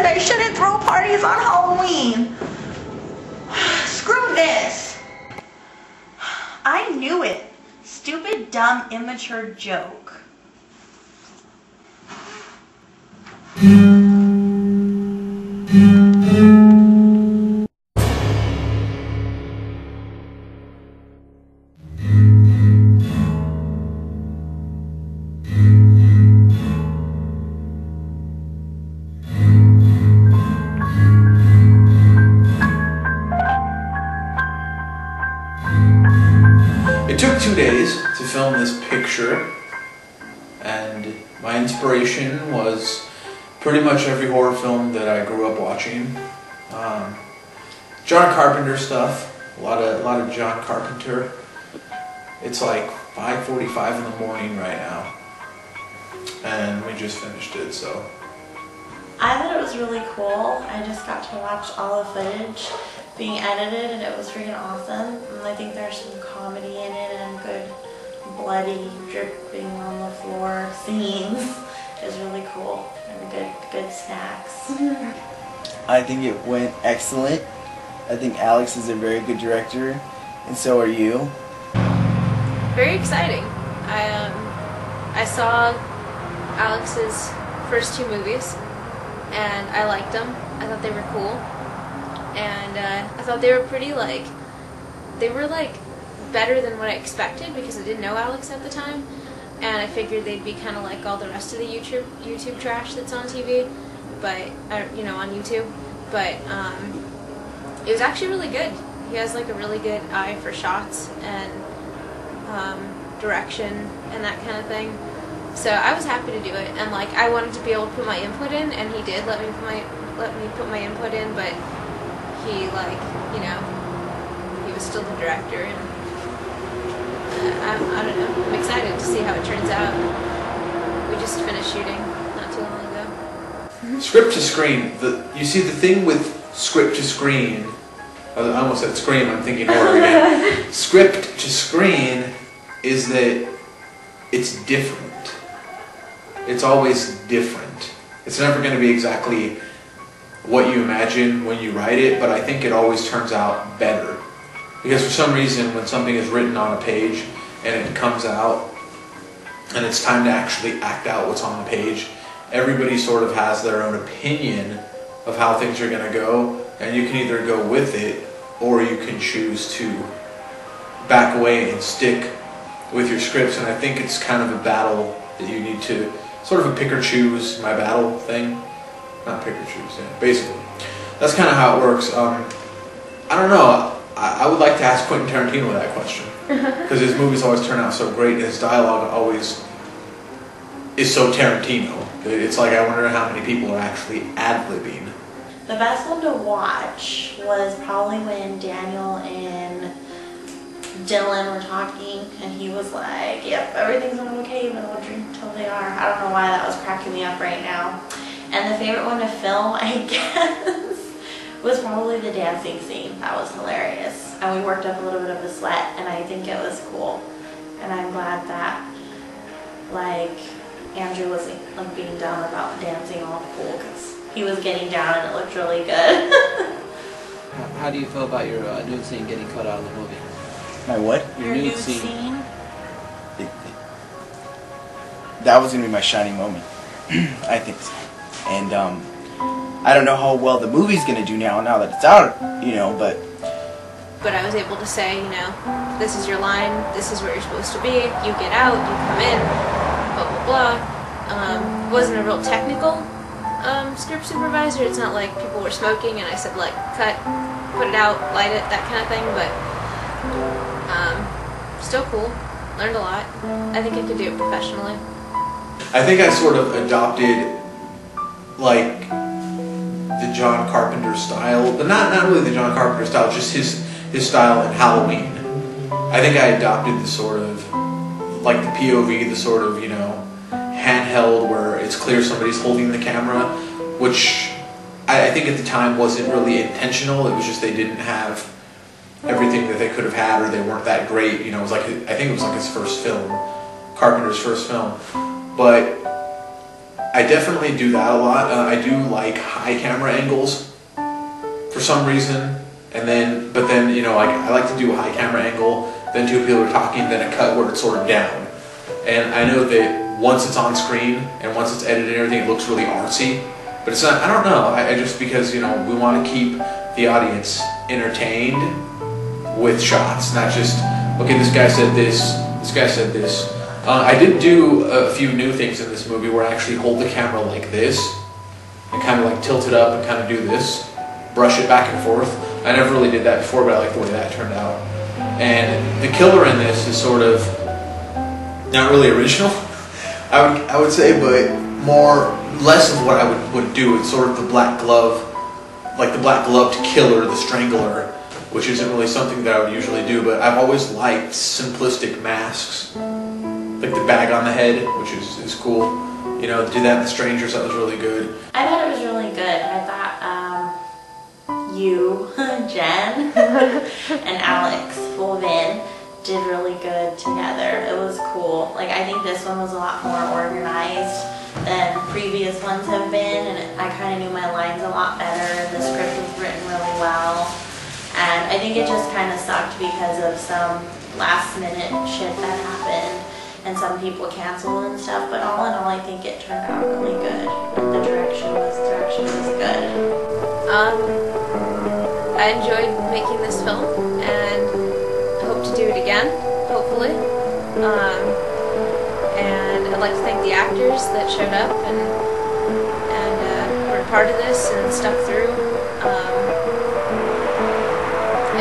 stupid. I shouldn't throw parties on Halloween. Screw this. I knew it. Stupid, dumb, immature joke. It took 2 days to film this picture, and my inspiration was pretty much every horror film that I grew up watching. John Carpenter stuff, a lot of John Carpenter. It's like 5:45 in the morning right now, and we just finished it, so. I thought it was really cool. I just got to watch all the footage being edited, and it was freaking awesome. And I think there's some comedy in it and good bloody dripping on the floor scenes. It was really cool and good snacks. I think it went excellent. I think Alex is a very good director, and so are you. Very exciting. I saw Alex's first 2 movies, and I liked them. I thought they were cool, and I thought they were pretty better than what I expected, because I didn't know Alex at the time, and I figured they'd be kind of like all the rest of the YouTube trash that's on TV, but on YouTube. But it was actually really good. He has like a really good eye for shots and direction and that kind of thing. So I was happy to do it, and like I wanted to be able to put my input in, and he did let me put my input in, but he he was still the director, and I don't know. I'm excited to see how it turns out. We just finished shooting not too long ago. Script to screen. You see, the thing with script to screen, I almost said scream, I'm thinking horror again. Script to screen is that it's different. It's always different. It's never going to be exactly what you imagine when you write it, but I think it always turns out better. Because for some reason, when something is written on a page and it comes out and it's time to actually act out what's on the page, everybody sort of has their own opinion of how things are going to go, and you can either go with it or you can choose to back away and stick with your scripts. And I think it's kind of a battle that you need to sort of a pick or choose my battle thing. Not pick or choose, yeah, basically. That's kind of how it works. I don't know. I would like to ask Quentin Tarantino that question, because his movies always turn out so great. His dialogue always is so Tarantino. It's like I wonder how many people are actually ad-libbing. The best one to watch was probably when Daniel and Dylan were talking, and he was like, yep, everything's going to go cave and we'll drink until they are. I don't know why that was cracking me up right now. And the favorite one to film, I guess, was probably the dancing scene. That was hilarious. And we worked up a little bit of a sweat, and I think it was cool. And I'm glad that, like, Andrew was like being down about dancing all cool, because he was getting down and it looked really good. How do you feel about your nude scene getting cut out of the movie? My what? Your nude scene? That was going to be my shining moment. I think so. And I don't know how well the movie's going to do now that it's out, but... But I was able to say, this is your line, this is where you're supposed to be, you get out, you come in, blah, blah, blah. Wasn't a real technical script supervisor. It's not like people were smoking and I said, like, cut, put it out, light it, that kind of thing, but still cool. Learned a lot. I think I could do it professionally. I think I sort of adopted, like, the John Carpenter style, but not really the John Carpenter style, just his style in Halloween. I think I adopted the sort of, like the POV, the sort of, handheld where it's clear somebody's holding the camera, which I think at the time wasn't really intentional. It was just they didn't have everything that they could have had, or they weren't that great. It was like, I think it was like his first film, Carpenter's first film. But I definitely do that a lot. I do like high camera angles for some reason, but then you know, like I like to do a high camera angle, then two people are talking, then a cut where it's sort of down. And I know that once it's on screen and once it's edited and everything, it looks really artsy. But it's not. I don't know. I just because you know we want to keep the audience entertained with shots, not just okay. This guy said this. This guy said this. I did do a few new things in this movie where I actually hold the camera like this and kind of like tilt it up and kind of do this, brush it back and forth. I never really did that before, but I like the way that turned out. And the killer in this is sort of not really original, I would say, but less of what I would do. It's sort of the black glove, like the black gloved killer, the strangler, which isn't really something that I would usually do, but I've always liked simplistic masks. Like the bag on the head, which is cool. You know, did that in The Strangers, that was really good. I thought it was really good. I thought you, Jen, and Alex Fulvin did really good together. It was cool. Like, I think this one was a lot more organized than previous ones have been, and I kind of knew my lines a lot better, and the script was written really well. And I think it just kind of sucked because of some last minute shit that happened. And some people canceled and stuff, but all in all, I think it turned out really good. The direction was good. I enjoyed making this film, and I hope to do it again, hopefully. And I'd like to thank the actors that showed up and were a part of this and stuck through.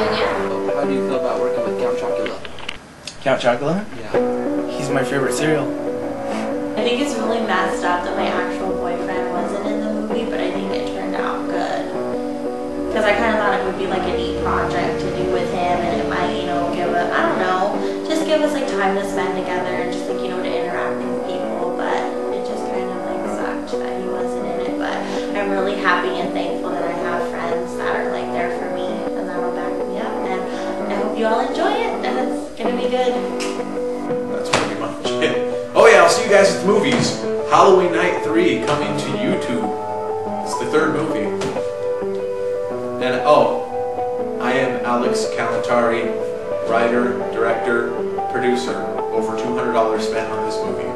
And yeah. How do you feel about working with Count Chocula? Count Chocula? Yeah. He's my favorite cereal. I think it's really messed up that my actual boyfriend wasn't in the movie, but I think it turned out good. Because I kind of thought it would be like a neat project to do with him, and it might, you know, give us, I don't know, just give us like time to spend together and just like, you know, to interact with people, but it just kind of like sucked that he wasn't in it. But I'm really happy and thankful that I have friends that are like there for me and that'll back me up, and I hope you all enjoy it, and it's gonna be good. That's pretty much it. Oh yeah, I'll see you guys at the movies. Halloween Night 3 coming to YouTube. It's the third movie. And I am Alex Calantari, writer, director, producer. Over $200 spent on this movie.